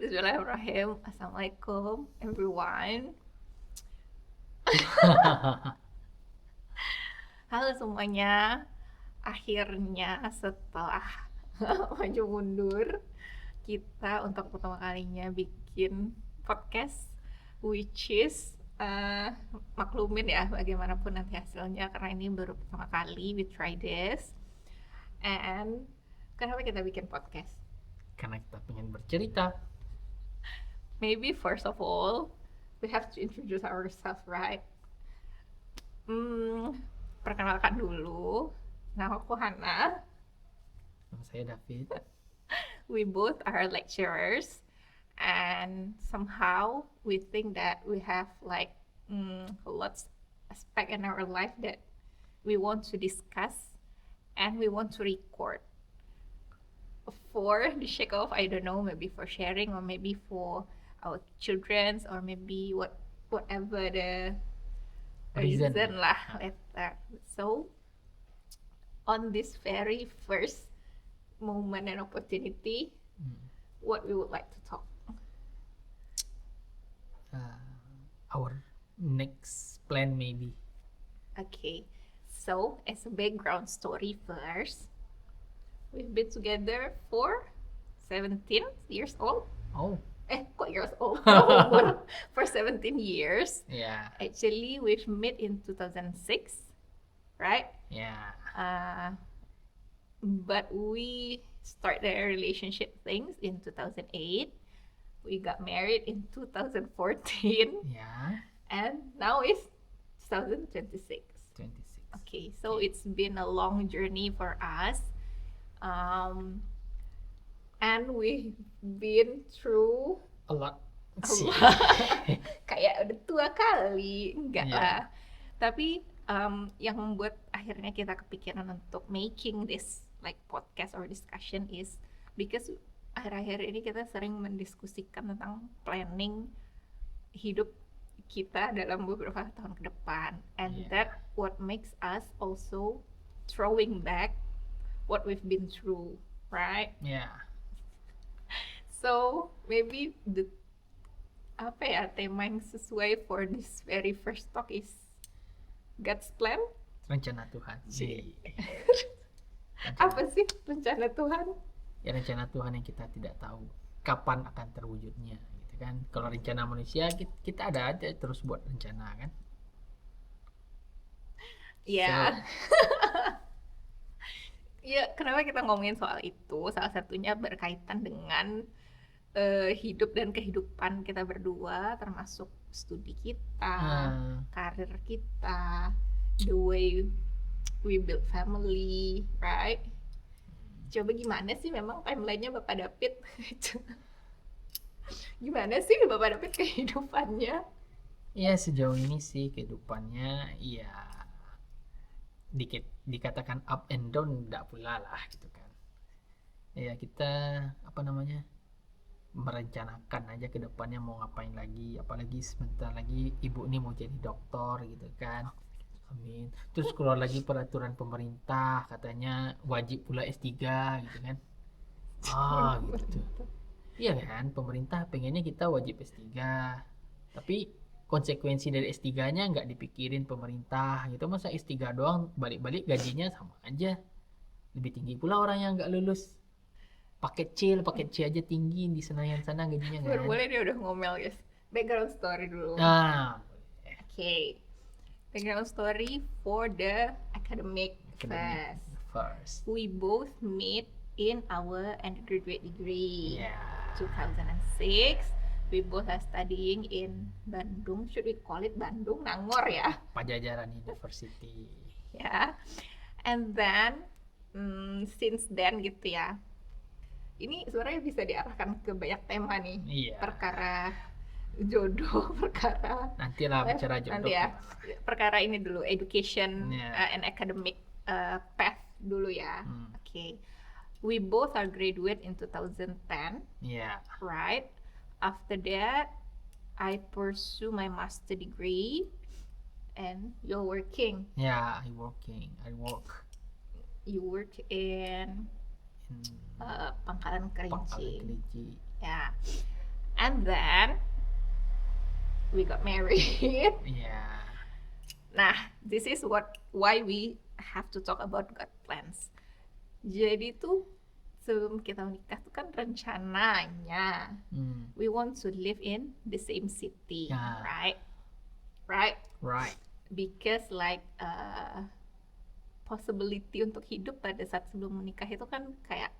Bismillahirrahmanirrahim. Assalamualaikum everyone. Halo semuanya. Akhirnya setelah maju mundur, kita untuk pertama kalinya bikin podcast, which is maklumin ya bagaimanapun nanti hasilnya, karena ini baru pertama kali we try this. And kenapa kita bikin podcast? Karena kita pengen bercerita. Maybe first of all, we have to introduce ourselves, right? Perkenalkan dulu, nama aku Hana. Nama saya David. We both are lecturers, and somehow we think that we have like lots aspect in our life that we want to discuss and we want to record for the sake of, I don't know, maybe for sharing or maybe for our children's or maybe whatever the reason lah like that. So on this very first moment and opportunity, what we would like to talk. Our next plan maybe. Okay, so as a background story first, we've been together for 17 years old. Oh, Kok years old? For 17 years. yeah. Actually, we've met in 2006, right? Yeah. But we started a relationship things in 2008. We got married in 2014, Yeah. and now it's 2026. 26. Okay, so it's been a long journey for us. And we've been through A lot. kayak udah tua kali, enggak Yeah. lah. Tapi yang membuat akhirnya kita kepikiran untuk making this like podcast or discussion is because akhir-akhir ini kita sering mendiskusikan tentang planning hidup kita dalam beberapa tahun ke depan, and that what makes us also throwing back what we've been through, right? Yeah. So maybe the tema yang sesuai for this very first talk is God's plan. Rencana Tuhan. Cik. Rencana- Apa sih rencana Tuhan? Ya, rencana Tuhan yang kita tidak tahu kapan akan terwujudnya, gitu kan. Kalau rencana manusia kita ada aja terus buat rencana kan. Ya. Ya, kenapa kita ngomongin soal itu? Salah satunya berkaitan dengan hidup dan kehidupan kita berdua, termasuk studi kita, karir kita, the way we build family, right? Coba gimana sih memang timelinenya Bapak David? Gimana sih Bapak David kehidupannya? Ya, sejauh ini sih kehidupannya ya dikatakan up and down, enggak pula lah gitu kan. Ya kita merencanakan aja ke depannya mau ngapain lagi, apalagi sebentar lagi ibu ini mau jadi dokter gitu kan. Amin. Terus keluar lagi peraturan pemerintah katanya wajib pula S3 gitu kan. Gitu. Iya kan, pemerintah pengennya kita wajib S3. Tapi konsekuensi dari S3-nya nggak dipikirin pemerintah gitu. Masa S3 doang balik-balik gajinya sama aja. Lebih tinggi pula orang yang nggak lulus. Paket C aja tinggi di Senayan sana gajinya kan. Boleh dia udah ngomel guys. Background story dulu. Okay. Background story for the academic first. We both meet in our undergraduate degree. Yeah. 2006. We both are studying in Bandung. Should we call it Bandung? Nangor ya? Pajajaran University. Ya. And then since then gitu ya. Ini sebenarnya bisa diarahkan ke banyak tema nih. Iya. Perkara jodoh, perkara nantilah bicara jodoh. Nanti ya. Perkara ini dulu, education and academic path dulu ya. Okay. We both are graduate in 2010. Yeah. Right. After that, I pursue my master degree, and you're working. Yeah, I work. You work in Pangkalan Kerinci. Pangkalan Kerinci. Ya. And then we got married. Iya. Nah, this is why we have to talk about God plans. Jadi tuh sebelum kita menikah tuh kan rencananya we want to live in the same city, Ya. right? Right. Because like possibility untuk hidup pada saat sebelum menikah itu kan kayak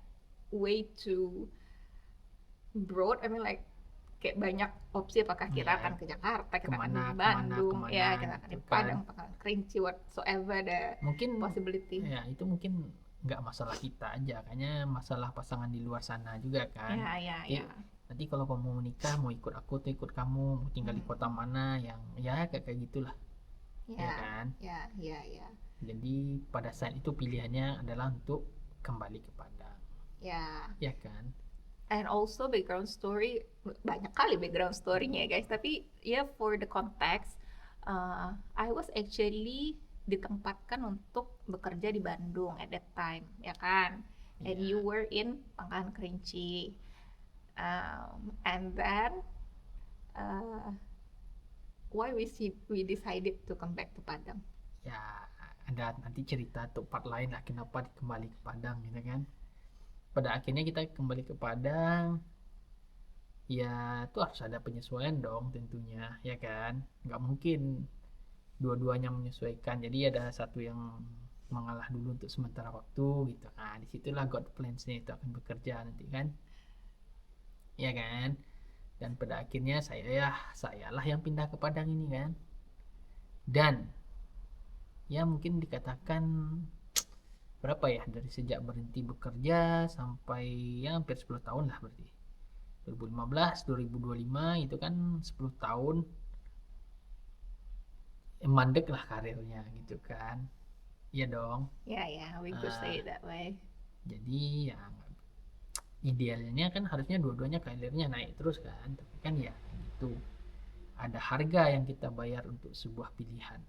way too broad. I mean like kayak banyak opsi, apakah kita Ya, akan ke Jakarta, kita akan di kemana, Bandung, kemana, ya kita akan di gitu kan. Padang, Pangkalan Kerinci, whatsoever the Mungkin possibility. ya itu mungkin nggak masalah kita aja, kayaknya masalah pasangan di luar sana juga kan. Jadi, nanti kalau kamu mau menikah, mau ikut aku atau ikut kamu, mau tinggal di kota mana, yang ya kayak gitulah, ya kan. Ya. Jadi pada saat itu pilihannya adalah untuk kembali ke Padang, ya kan. And also background story, banyak kali background story-nya guys, tapi ya for the context, I was actually ditempatkan untuk bekerja di Bandung at that time, ya kan, and Yeah. you were in Pangkalan Kerinci, and then why we decided to come back to Padang. Ya ada nanti cerita untuk part lain lah kenapa kembali ke Padang gitu kan. Pada akhirnya kita kembali ke Padang, ya itu harus ada penyesuaian dong tentunya, ya kan. Nggak mungkin dua-duanya menyesuaikan, jadi ada satu yang mengalah dulu untuk sementara waktu gitu. Nah disitulah God plans-nya itu akan bekerja nanti kan, ya kan. Dan pada akhirnya sayalah yang pindah ke Padang ini kan. Dan ya mungkin dikatakan berapa ya, dari sejak berhenti bekerja sampai ya hampir 10 tahun lah berarti. 2015, 2025 itu kan 10 tahun mandek lah karirnya gitu kan. Iya dong. Ya, we could say it that way. Jadi ya idealnya kan harusnya dua-duanya karirnya naik terus kan, tapi kan ya gitu. Ada harga yang kita bayar untuk sebuah pilihan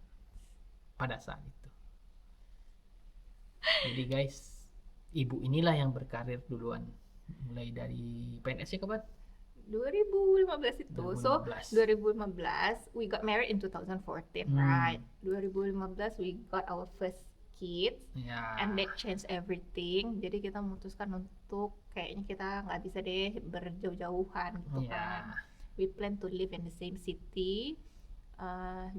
pada saat itu. Jadi guys, ibu inilah yang berkarir duluan, mulai dari PNS-nya kapan? 2015 itu. 2015. So 2015 we got married in 2014, right? 2015 we got our first kids, Ya. and that changed everything. Jadi kita memutuskan untuk kayaknya kita nggak bisa deh berjauh-jauhan gitu Ya. kan. We plan to live in the same city,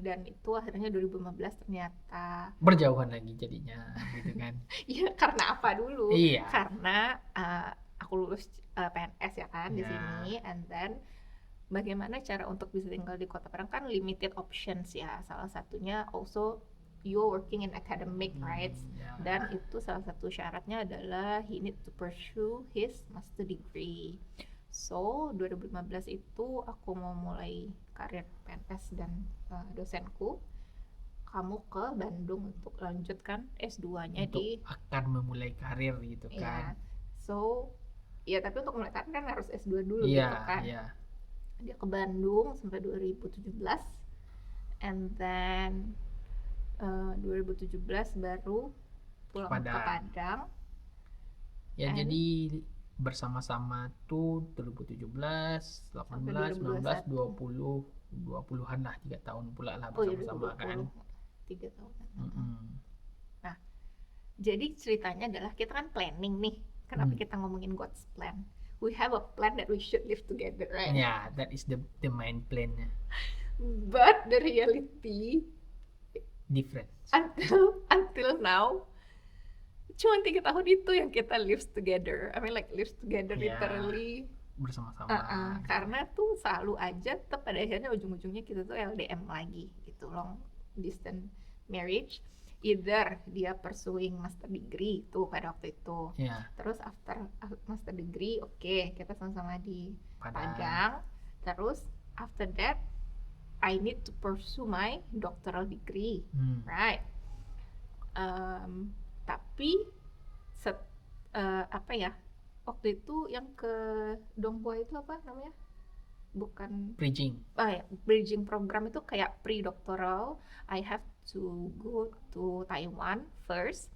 dan itu akhirnya 2015 ternyata Berjauhan lagi jadinya gitu kan. ya karena apa dulu? Iya. Karena aku lulus PNS ya kan di Ya. sini, and then bagaimana cara untuk bisa tinggal di Kota Padang kan limited options ya. Salah satunya also you're working in academic, right? Ya. Dan itu salah satu syaratnya adalah he need to pursue his master degree. So 2015 itu aku mau mulai karir PNS dan dosenku. Kamu ke Bandung untuk lanjutkan S2-nya Untuk di akan memulai karir gitu kan. So ya tapi untuk mulai karir kan harus S2 dulu Iya, gitu kan. iya. Dia ke Bandung sampai 2017, and then 2017 baru pulang ke Padang. Ya And jadi bersama-sama tuh 2017, 18, 19, 20, 20-an lah, 3 tahun pula lah Oh iya, bersama-sama kan. 3 tahun. Mm-mm. Jadi ceritanya adalah kita kan planning nih. Kenapa kita ngomongin God's plan? We have a plan that we should live together, right? Yeah, that is the main plan. But the reality Different. until now cuma 3 tahun itu yang kita live together. I mean like live together Yeah. literally. Bersama-sama. Karena tuh selalu aja tetap pada akhirnya ujung-ujungnya kita tuh LDM lagi gitu, long distance marriage. Either dia pursuing master degree tuh pada waktu itu. Yeah. Terus after master degree, oke, kita sama-sama di Padang. Padang. Terus after that I need to pursue my doctoral degree, right? Tapi apa ya? Waktu itu yang ke Donghua itu apa namanya? Bukan Bridging. Bridging program itu kayak pre-doctoral. I have to go to Taiwan first.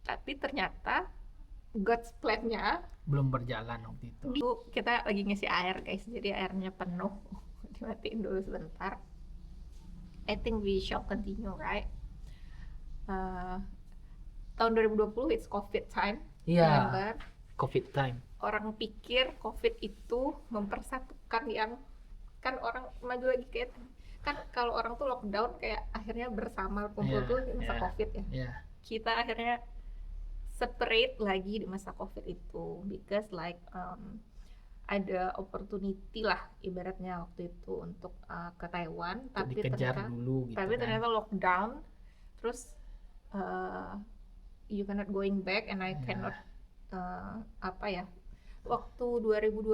Tapi ternyata God's plan-nya belum berjalan waktu itu. kita lagi ngisi air guys, jadi airnya penuh. Dimatiin dulu sebentar. I think we shall continue, right? Tahun 2020 it's COVID time. Iya, Remember? COVID time. Orang pikir COVID itu mempersatukan yang kan orang maju lagi kayak kan kalau orang tuh lockdown kayak akhirnya bersama kumpul Iya, tuh di masa iya. COVID ya. Ya, Kita akhirnya separate lagi di masa COVID itu because like ada opportunity lah ibaratnya waktu itu untuk ke Taiwan, untuk dikejar dulu gitu tapi kan. ternyata lockdown, terus uh, you cannot going back and I Ya. cannot apa ya, waktu 2020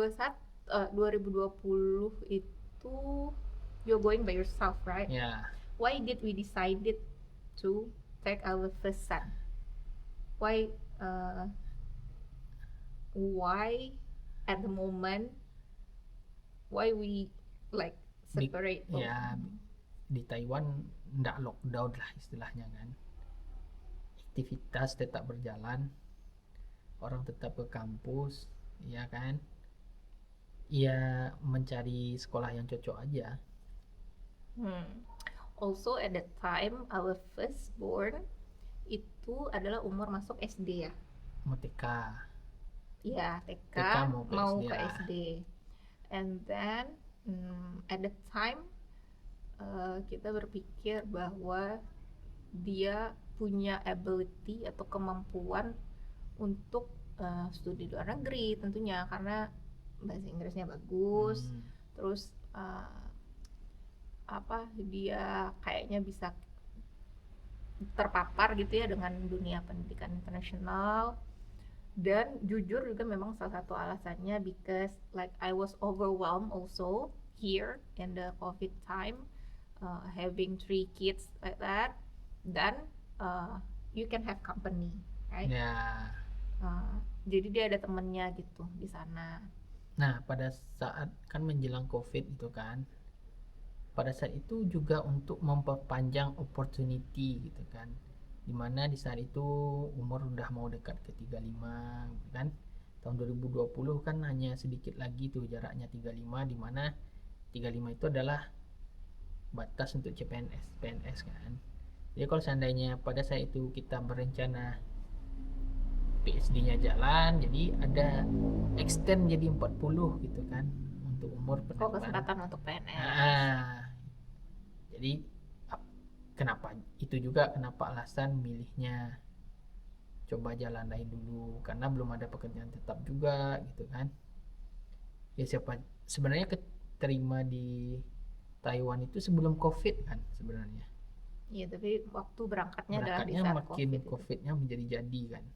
itu you're going by yourself, right? Ya, Why did we decided to take our first son? Why at the moment why we like separate? ya di Taiwan nggak lockdown lah istilahnya kan. Aktivitas tetap berjalan, orang tetap ke kampus, ya kan. Ya mencari sekolah yang cocok aja. Also at that time our firstborn itu adalah umur masuk SD ya. Mau TK. Ya, TK mau ke ke SD ya. SD. And then at that time kita berpikir bahwa dia punya ability atau kemampuan untuk studi di luar negeri tentunya karena bahasa Inggrisnya bagus. Terus dia kayaknya bisa terpapar gitu ya dengan dunia pendidikan internasional. Dan jujur juga memang salah satu alasannya because like I was overwhelmed also here in the COVID time, having 3 kids like that. Dan you can have company, right? Ya. Jadi dia ada temennya gitu di sana. Nah, pada saat kan menjelang COVID itu kan, pada saat itu juga untuk memperpanjang opportunity gitu kan, dimana di saat itu umur udah mau dekat ke 35 gitu kan. Tahun 2020 kan hanya sedikit lagi tuh jaraknya 35, dimana 35 itu adalah batas untuk CPNS, PNS kan. Jadi kalau seandainya pada saat itu kita berencana PhD-nya jalan, jadi ada extend jadi 40 gitu kan untuk umur penerimaan. Kesempatan untuk PNS. Jadi kenapa itu juga kenapa alasan milihnya coba jalan lain dulu, karena belum ada pekerjaan tetap juga gitu kan. Ya siapa sebenarnya keterima di Taiwan itu sebelum COVID kan sebenarnya. Iya, tapi waktu berangkatnya adalah di Berangkatnya saat makin COVID COVID-nya menjadi kan.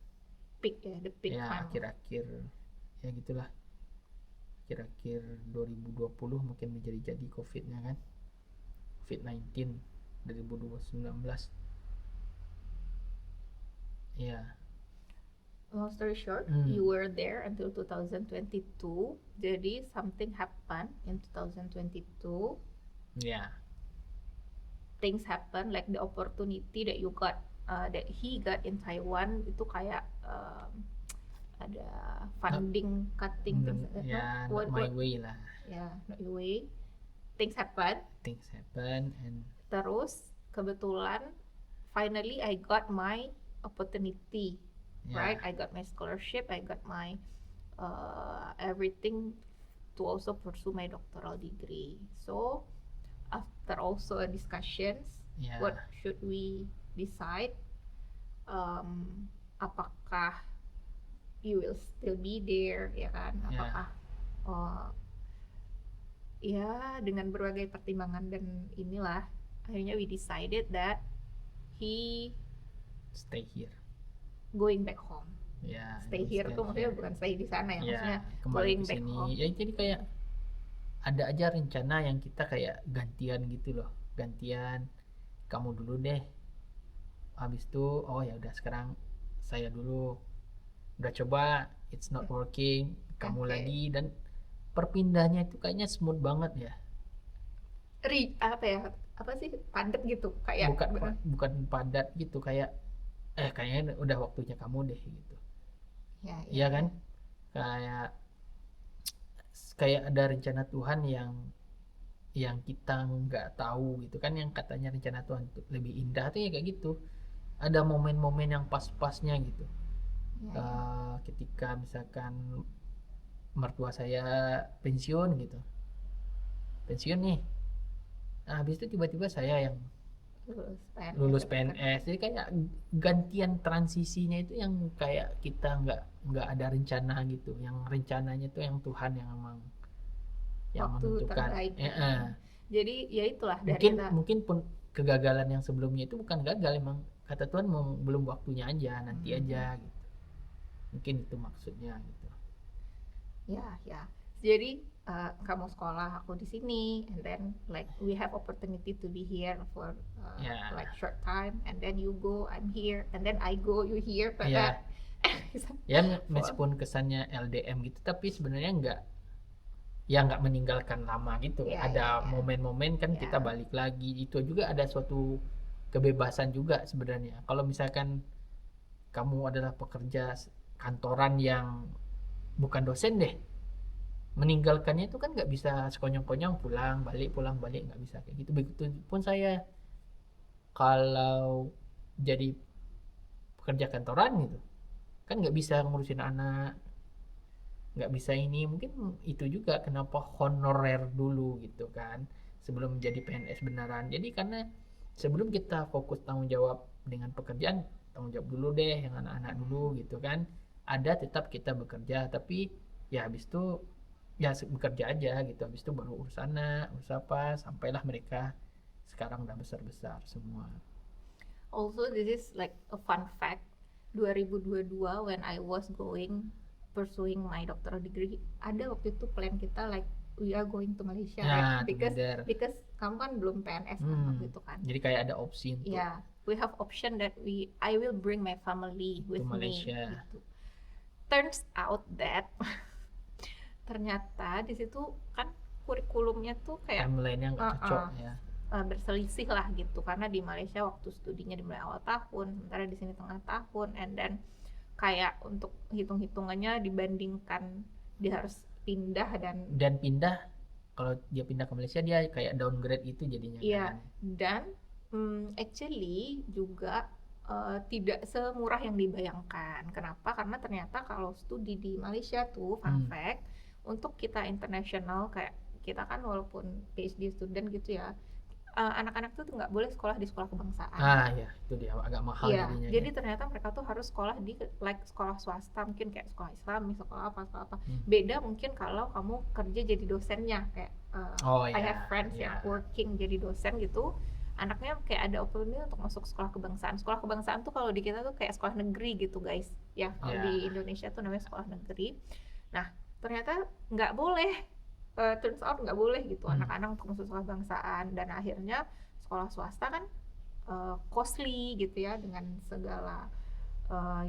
peak ya, the peak Ya time. akhir-akhir ya gitulah, akhir-akhir 2020 mungkin menjadi COVID-nya kan, COVID-19 2019 ya. Long story short, you were there until 2022. Jadi something happened in 2022. Ya. Things happen like the opportunity that you got, that he got in Taiwan itu kayak ada funding cutting things like that. Ya, not my way lah. Ya, not your way. Things happen. And Terus kebetulan finally I got my opportunity. Right, I got my scholarship, I got my everything to also pursue my doctoral degree. So after also discussions, what should we decide? Apakah you will still be there, ya kan? Apakah ya dengan berbagai pertimbangan dan inilah akhirnya we decided that he stay here, going back home. Ya, stay here tuh maksudnya bukan stay di sana ya, maksudnya kembali going ke back sini. home. Ya jadi kayak ada aja rencana yang kita kayak gantian gitu loh, gantian kamu dulu deh, habis itu oh ya udah sekarang saya dulu, udah coba it's not working, kamu lagi, dan perpindahnya itu kayaknya smooth banget ya. Apa sih, padat gitu kayak bukan padat gitu, kayak kayaknya udah waktunya kamu deh gitu. Ya, Iya kan? Kayak kayak ada rencana Tuhan yang kita nggak tahu gitu kan, yang katanya rencana Tuhan tuh lebih indah tuh ya kayak gitu. Ada momen-momen yang pas-pasnya gitu. ya. Ketika misalkan mertua saya pensiun gitu, pensiun nih, nah habis itu tiba-tiba saya yang lulus Gitu kan. PNS. Jadi kayak gantian transisinya itu yang kayak kita nggak ada rencana gitu, yang rencananya tuh yang Tuhan yang emang yang Waktu menentukan. terbaik Eh, kan. eh. Jadi ya itulah dari mungkin kita. mungkin pun kegagalan yang sebelumnya itu bukan gagal, emang kata Tuhan belum waktunya aja, nanti aja gitu. Mungkin itu maksudnya gitu. Ya, ya. Jadi kamu sekolah, aku di sini, and then like we have opportunity to be here for Ya, like short time, and then you go, I'm here, and then I go, you here, ya, ya for meskipun kesannya LDM gitu, tapi sebenarnya nggak meninggalkan lama gitu. ya, ya, Ada ya, momen-momen kan kita ya, balik lagi, itu juga ada suatu kebebasan juga sebenarnya. Kalau misalkan kamu adalah pekerja kantoran yang bukan dosen deh, meninggalkannya itu kan nggak bisa sekonyong-konyong pulang balik nggak bisa kayak gitu. Begitu pun saya kalau jadi pekerja kantoran gitu kan nggak bisa ngurusin anak, nggak bisa ini. Mungkin itu juga kenapa honorer dulu gitu kan sebelum menjadi PNS beneran. Jadi karena sebelum kita fokus tanggung jawab dengan pekerjaan, tanggung jawab dulu deh yang anak-anak dulu gitu kan. Ada tetap kita bekerja, tapi ya habis itu ya bekerja aja gitu, habis itu baru urus anak, urus apa, sampailah mereka sekarang udah besar-besar semua. Also, this is like a fun fact. 2022 when I was pursuing my doctoral degree, ada waktu itu plan kita like we are going to Malaysia, right? Nah, together. Because kamu kan belum PNS kan waktu itu kan. Jadi kayak ada opsi untuk Yeah, we have option that I will bring my family to with me Malaysia. gitu. Turns out that ternyata di situ kan kurikulumnya tuh kayak Timeline-nya nggak cocok ya. berselisih lah gitu, karena di Malaysia waktu studinya dimulai awal tahun, sementara di sini tengah tahun, and then kayak untuk hitung-hitungannya dibandingkan dia harus pindah Dan pindah, kalau dia pindah ke Malaysia dia kayak downgrade itu jadinya iya, kan. dan actually juga tidak semurah yang dibayangkan. Kenapa? Karena ternyata kalau studi di Malaysia tuh, fun fact, untuk kita internasional kayak kita kan walaupun PhD student gitu ya, anak-anak tuh nggak boleh sekolah di sekolah kebangsaan. Ya itu dia agak mahal Iya, jadinya. jadi ternyata mereka tuh harus sekolah di like sekolah swasta, mungkin kayak sekolah Islami, sekolah apa. Beda mungkin kalau kamu kerja jadi dosennya kayak I have friends yang working jadi dosen gitu. Anaknya kayak ada opportunity untuk masuk sekolah kebangsaan. Sekolah kebangsaan tuh kalau di kita tuh kayak sekolah negeri gitu, guys. Ya, kalau di Indonesia tuh namanya sekolah negeri. Nah, ternyata nggak boleh. Turns out nggak boleh gitu anak-anak untuk masuk sekolah kebangsaan, dan akhirnya sekolah swasta kan costly gitu ya, dengan segala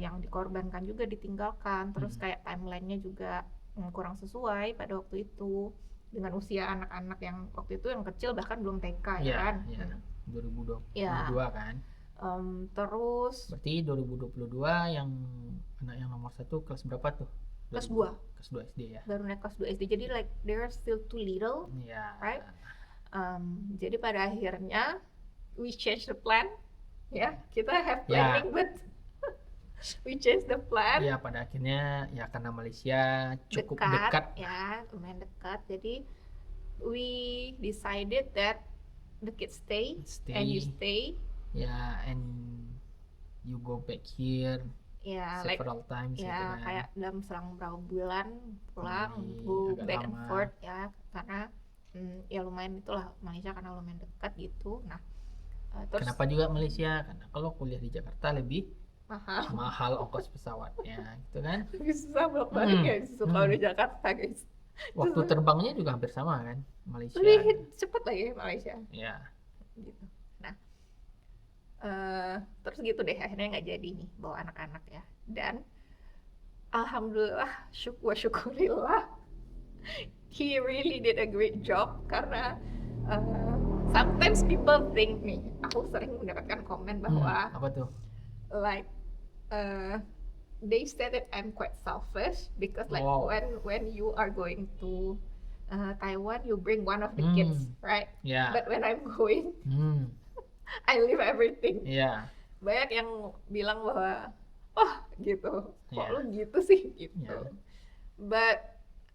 yang dikorbankan juga ditinggalkan, terus kayak timelinenya juga kurang sesuai pada waktu itu dengan usia anak-anak yang waktu itu yang kecil bahkan belum TK ya kan. 2022 kan. Terus berarti 2022 yang anak yang nomor 1 kelas berapa tuh? Kelas 2 SD ya. Baru naik kelas 2 SD, jadi like they're still too little, right? Jadi pada akhirnya we change the plan, ya kita have planning, but we change the plan. Ya pada akhirnya ya karena Malaysia cukup dekat ya, lumayan dekat, jadi we decided that the kids stay and you stay. Ya, and you go back here. Ya, several times ya, gitu kan. kayak dalam selang beberapa bulan pulang, go back and forth ya, karena ya lumayan itulah Malaysia karena lumayan dekat gitu. Nah, terus kenapa juga Malaysia? Karena kalau kuliah di Jakarta lebih mahal ongkos pesawatnya gitu kan. Susah bolak-balik ya kalau di Jakarta, guys. Waktu terbangnya juga hampir sama kan Malaysia. Lebih cepet lagi Malaysia. Ya. Gitu. Nah, terus gitu deh akhirnya nggak jadi nih bawa anak-anak ya, dan alhamdulillah syukurillah he really did a great job, karena sometimes people think nih, aku sering mendapatkan komen bahwa apa tuh? like they said that I'm quite selfish because like Wow. when you are going to Taiwan, you bring one of the kids, right? Ya. But when I'm going, Hmm. I leave everything. Ya. Banyak yang bilang bahwa, oh gitu, kok Ya. lu gitu sih gitu. Ya. But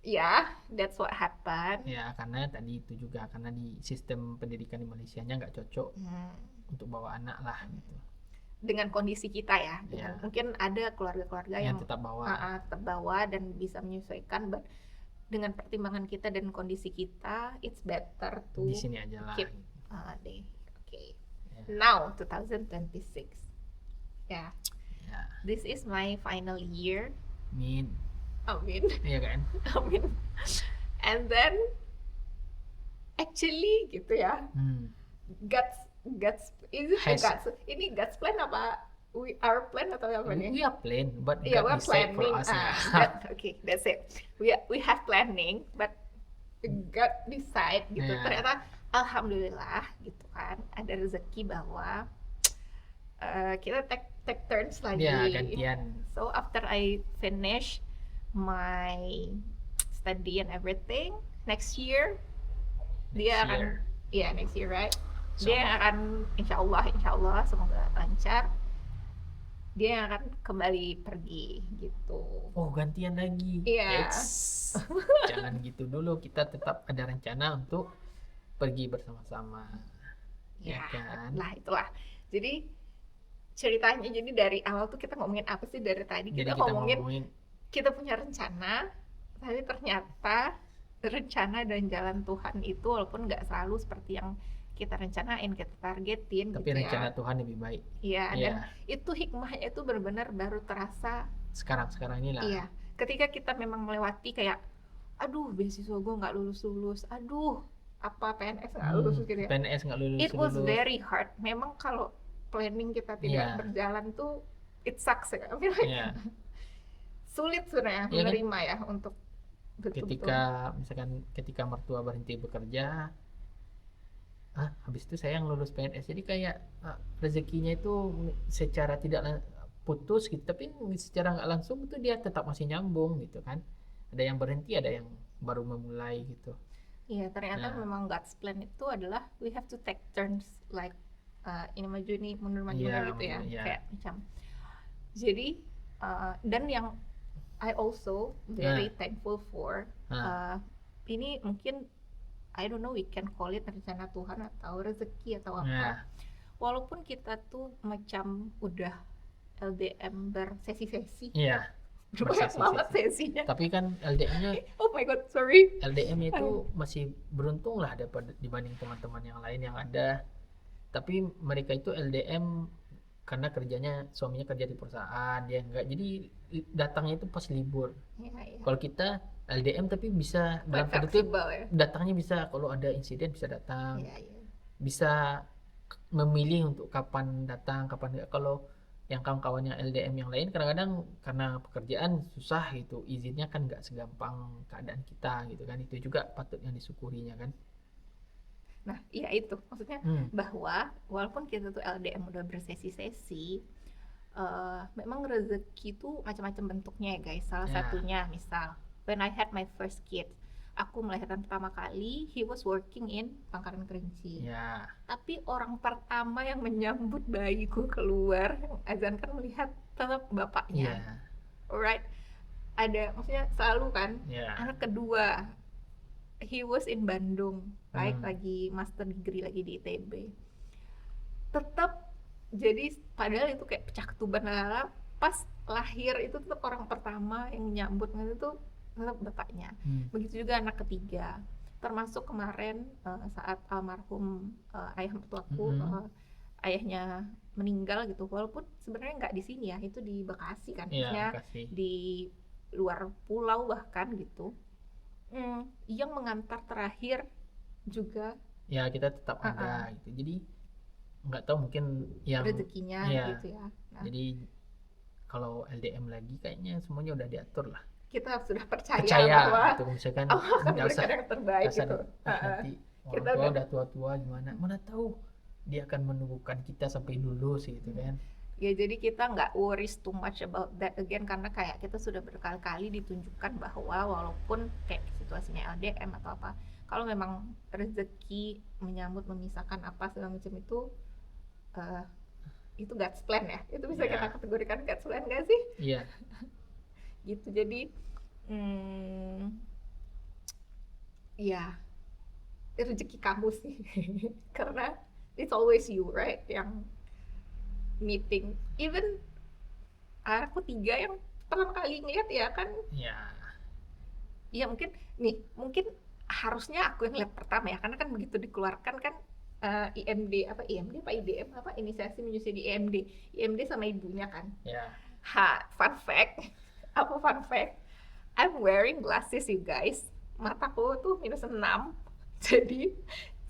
yeah, that's what happened. Ya, karena tadi itu juga karena di sistem pendidikan di Malaysianya nggak cocok untuk bawa anak lah gitu. Dengan kondisi kita ya, Ya. mungkin ada keluarga-keluarga yang Yang tetap bawa. tetap bawa dan bisa menyesuaikan, but dengan pertimbangan kita dan kondisi kita, it's better to Di sini aja lah. keep gitu. deh. Okay. Ya. Now 2026. Yeah. Ya. This is my final year. Min. Amin. Iya kan? Amin. And then actually gitu ya. Guts ini Guts plan apa our plan atau apa nih? We are plan, but Yeah, God we're decide for planning. us ya. Okay, that's it. We have planning, but God decide gitu. Yeah. Ternyata alhamdulillah gitu kan ada rezeki bahwa kita take turns lagi. Ya, gantian. So after I finish my study and everything, next year dia akan next year right? Dia akan insya Allah semoga lancar. Dia yang akan kembali pergi gitu. Oh, gantian lagi. Iya. Jangan gitu dulu, kita tetap ada rencana untuk pergi bersama-sama. Ya kan? lah itulah. Jadi ceritanya jadi dari awal tuh kita ngomongin apa sih dari tadi? Jadi Kita kita ngomongin kita punya rencana, tapi ternyata rencana dan jalan Tuhan itu walaupun nggak selalu seperti yang kita rencanain, kita targetin tapi gitu rencana ya. Tuhan lebih baik. Iya, Iya. dan itu hikmahnya itu benar-benar baru terasa Sekarang inilah. iya, ketika kita memang melewati kayak aduh beasiswa gue nggak lulus, aduh apa PNS nggak lulus gitu ya. PNS nggak lulus. It was very hard. Memang kalau planning kita tidak berjalan tuh it sucks ya. I mean, like, sulit sebenarnya menerima ya untuk betul-betul. Ketika mertua berhenti bekerja, habis itu saya yang lulus PNS, jadi kayak rezekinya itu secara tidak putus gitu, tapi secara nggak langsung itu dia tetap masih nyambung gitu kan. Ada yang berhenti, ada yang baru memulai gitu. Iya, ternyata memang God's plan itu adalah we have to take turns like ini maju nih mundur gitu ya. Kayak macam. Jadi dan yang I also very thankful for ini mungkin I don't know we can call it rencana Tuhan atau rezeki atau apa. Walaupun kita tuh macam udah LDM bersesi-sesi. Iya. Banyak banget sesinya. Tapi kan LDM-nya oh my god, sorry. LDM itu masih beruntung lah dibanding teman-teman yang lain yang ada. Tapi mereka itu LDM karena suaminya kerja di perusahaan, dia enggak. Jadi datangnya itu pas libur. Iya. Kalau kita LDM tapi bisa dalam datangnya bisa kalau ada insiden bisa datang. Bisa memilih untuk kapan datang, kapan enggak. Kalau yang kawan-kawan yang LDM yang lain kadang-kadang karena pekerjaan susah gitu, izinnya kan nggak segampang keadaan kita gitu kan. Itu juga patut yang disyukurinya kan. Nah, iya itu maksudnya bahwa walaupun kita tuh LDM udah bersesi-sesi, memang rezeki itu macam-macam bentuknya ya guys. Salah satunya misal when I had my first kid, aku melahirkan pertama kali, he was working in Pangkalan Kerinci. Tapi orang pertama yang menyambut bayiku keluar, azan kan melihat tetap bapaknya. Alright, ada maksudnya selalu kan. Anak kedua, he was in Bandung, right? Lagi master degree lagi di ITB. Tetap jadi padahal itu kayak pecah ketuban pas lahir itu tetap orang pertama yang menyambut itu tuh tetap bapaknya. Begitu juga anak ketiga. Termasuk kemarin saat almarhum ayah mertuaku, ayahnya meninggal gitu. Walaupun sebenarnya nggak di sini ya, itu di Bekasi kan, maksudnya di luar pulau bahkan gitu. Yang mengantar terakhir juga. Ya kita tetap ada gitu. Jadi nggak tahu mungkin yang rezekinya gitu ya. Nah, jadi kalau LDM lagi kayaknya semuanya udah diatur lah. Kita sudah percaya bahwa gitu. Misalkan nggak usah yang terbaik gitu. Nanti orang tua udah tua-tua gimana, mana tahu dia akan menunggukan kita sampai lulus gitu kan. Ya jadi kita nggak worries too much about that again, karena kayak kita sudah berkali-kali ditunjukkan bahwa walaupun kayak situasinya LDM atau apa, kalau memang rezeki menyambut memisahkan apa segala macam eh, itu God's plan ya, itu bisa kita Ya, kategorikan God's plan nggak sih iya, gitu. Jadi ya rezeki kamu sih karena it's always you right yang meeting, even aku tiga yang pertama kali ngeliat ya kan. iya, Ya mungkin nih, mungkin harusnya aku yang lihat pertama ya, karena kan begitu dikeluarkan kan IMD apa IMD apa IDM apa inisiasi menyusui IMD, IMD sama ibunya kan. iya. Fun fact, apa fun fact, I'm wearing glasses you guys, mataku tuh -6. Jadi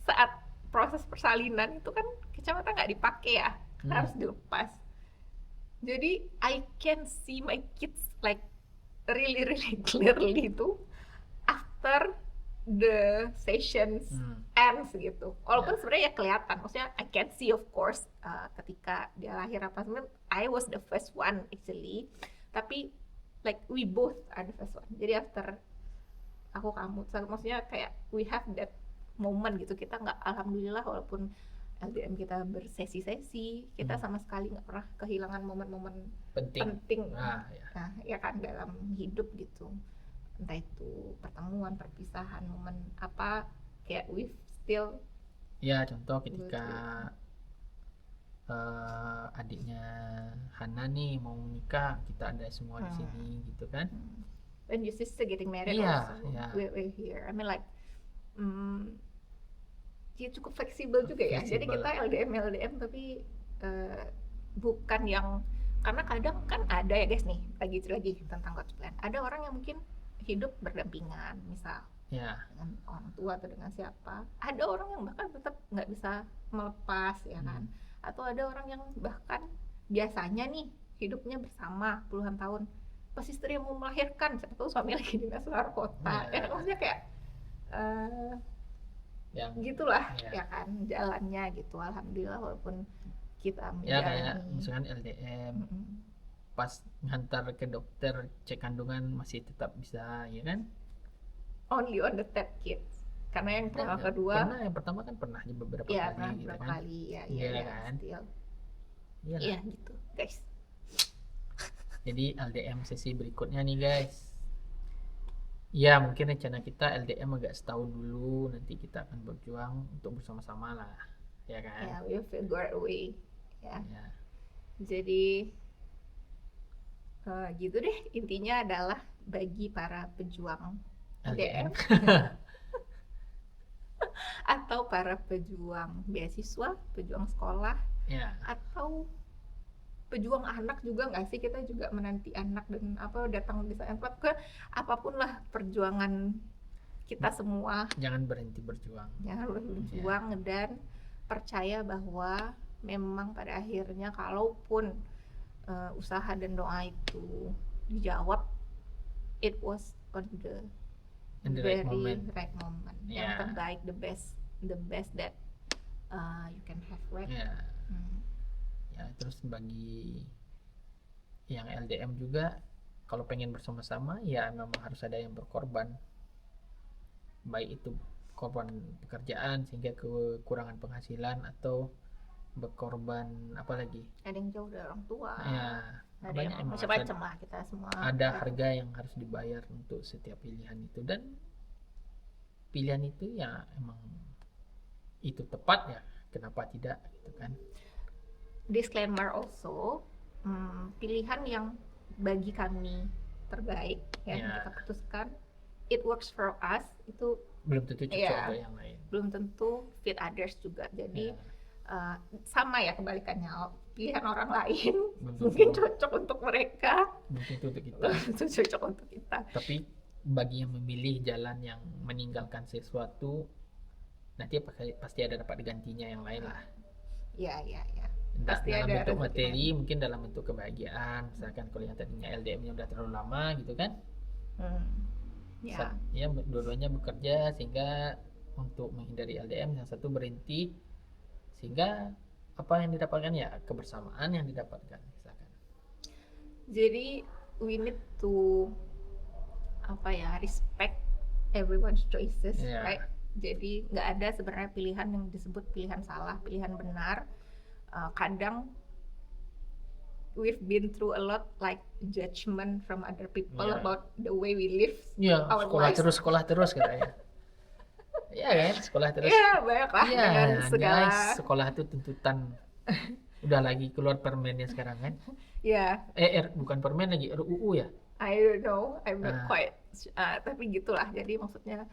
saat proses persalinan itu kan kacamata nggak dipakai ya, harus dilepas. Jadi I can see my kids like really really clearly tuh after the sessions ends gitu. Walaupun sebenarnya ya kelihatan, maksudnya I can see of course ketika dia lahir apa sebenarnya I was the first one actually, tapi like we both are the first one. Jadi after aku kamu, maksudnya kayak we have that moment gitu. Kita nggak, alhamdulillah walaupun LDM kita bersesi-sesi, kita sama sekali nggak pernah kehilangan momen-momen penting ya kan dalam hidup gitu, entah itu pertemuan, perpisahan, momen apa, kayak we still. Ya, contoh ketika adiknya Hana nih mau nikah, kita ada semua di sini gitu kan. When your sister getting married also, we're here. I mean like ya cukup fleksibel juga ya. Jadi kita LDM tapi bukan yang, karena kadang kan ada ya guys nih, lagi tentang God's plan. Ada orang yang mungkin hidup berdampingan, misal dengan orang tua atau dengan siapa. Ada orang yang bahkan tetap nggak bisa melepas ya kan. Atau ada orang yang bahkan biasanya nih hidupnya bersama puluhan tahun, pas istri yang mau melahirkan, siapa tahu suami lagi dinas luar kota. Ya maksudnya kayak gitulah ya kan jalannya gitu. Alhamdulillah walaupun kita menjalani kayak misalkan LDM pas ngantar ke dokter cek kandungan masih tetap bisa ya kan, only on the third kids, karena yang kedua pernah, yang pertama kan pernah beberapa kali gitu kan. Iya kan iya gitu guys. Jadi LDM sesi berikutnya nih guys. Ya mungkin rencana kita LDM agak setahun dulu, nanti kita akan berjuang untuk bersama-sama lah, ya kan? Ya, we'll figure a way. Ya. Jadi gitu deh, intinya adalah bagi para pejuang LDM atau para pejuang beasiswa, pejuang sekolah, atau pejuang anak juga nggak sih, kita juga menanti anak dan apa datang di saat apapun lah perjuangan kita semua, jangan berhenti berjuang dan percaya bahwa memang pada akhirnya kalaupun usaha dan doa itu dijawab, it was on the very right moment. Yang terbaik, the best that you can have, right? Terus bagi yang LDM juga, kalau pengen bersama-sama ya memang harus ada yang berkorban, baik itu korban pekerjaan sehingga kekurangan penghasilan, atau berkorban apa lagi, ada yang jauh dari orang tua, ada yang macam-macam lah, kita semua ada harga yang harus dibayar untuk setiap pilihan itu, dan pilihan itu ya emang itu tepat ya, kenapa tidak gitu kan. Disclaimer also, pilihan yang bagi kami terbaik yang kita putuskan, it works for us, itu belum tentu cocok untuk yang lain, belum tentu fit others juga. Jadi sama ya kebalikannya, pilihan orang lain mungkin cocok untuk mereka, belum tentu untuk kita, cocok untuk kita. Tapi bagi yang memilih jalan yang meninggalkan sesuatu, nanti pasti ada dapat gantinya yang lain lah. Ya. Pasti dalam ada bentuk materi, mungkin dalam bentuk kebahagiaan, misalkan kalau yang tadinya LDM-nya udah terlalu lama gitu kan. Ya dua-duanya bekerja sehingga untuk menghindari LDM, yang satu berhenti sehingga apa yang didapatkan ya kebersamaan yang didapatkan misalkan. Jadi we need to respect everyone's choices, Iya. right? Jadi nggak ada sebenarnya pilihan yang disebut pilihan salah, pilihan benar. Kadang we've been through a lot like judgment from other people Yeah. about the way we live Iya, our sekolah lives. terus katanya. Iya kan, sekolah terus. Iya, banyak lah Iya, dengan segala. guys, sekolah itu tuntutan. Udah lagi keluar permennya sekarang kan. Ya, Bukan permen lagi, RUU ya. I don't know, I'm not Ah. quite, tapi gitulah. Jadi maksudnya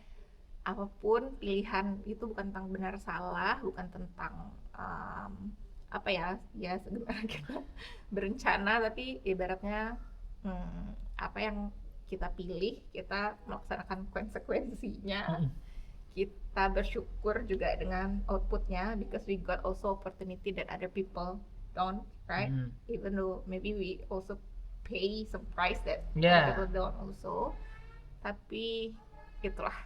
apapun pilihan itu bukan tentang benar salah, bukan tentang ya sebenarnya kita berencana, tapi ibaratnya apa yang kita pilih, kita melaksanakan konsekuensinya. Mm-mm. Kita bersyukur juga dengan outputnya, because we got also opportunity that other people don't, right? Mm. Even though maybe we also pay some price that Yeah. other people don't also, tapi itulah.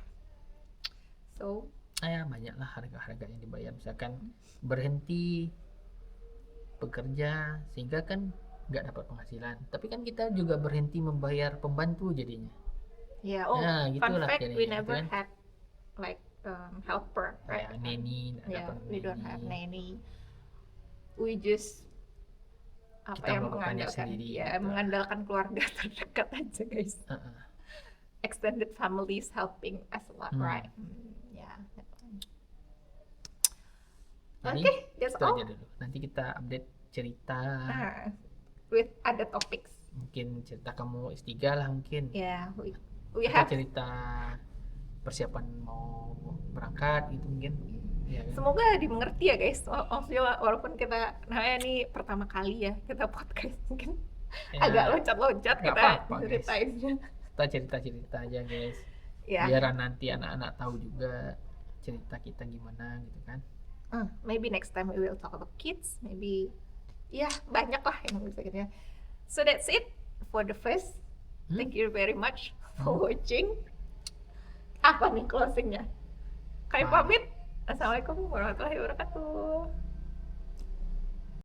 So Banyak lah harga-harga yang dibayar, misalkan berhenti bekerja sehingga kan nggak dapat penghasilan, tapi kan kita juga berhenti membayar pembantu jadinya. yeah, Nah, fun gitulah fact, we jadinya, never gitu kan. had like helper, right? Kayak neni, nggak Yeah, dapat we don't have neni. nanny. We just Kita melakukannya sendiri, gitu. mengandalkan keluarga terdekat aja, guys. Uh-uh. Extended families helping us a lot, right? Yeah. Jadi Okay, that's itu all. aja dulu. Nanti kita update cerita, With other topics. mungkin cerita kamu S3 lah mungkin. Yeah, we Kita have. cerita persiapan mau berangkat gitu mungkin. Ya, kan? Semoga dimengerti ya, guys. Maksudnya walaupun kita ini pertama kali ya kita podcast, mungkin Ya, agak loncat-loncat nggak kita apa-apa, guys. ceritainnya. Kita cerita-cerita aja guys. Ya, Biar nanti anak-anak tahu juga cerita kita gimana gitu kan. maybe next time we will talk about kids. Maybe, banyak lah yang bisa kita. So that's it for the first. Thank you very much for watching. Apa nih closingnya? Kami Bye. pamit. Assalamualaikum warahmatullahi wabarakatuh.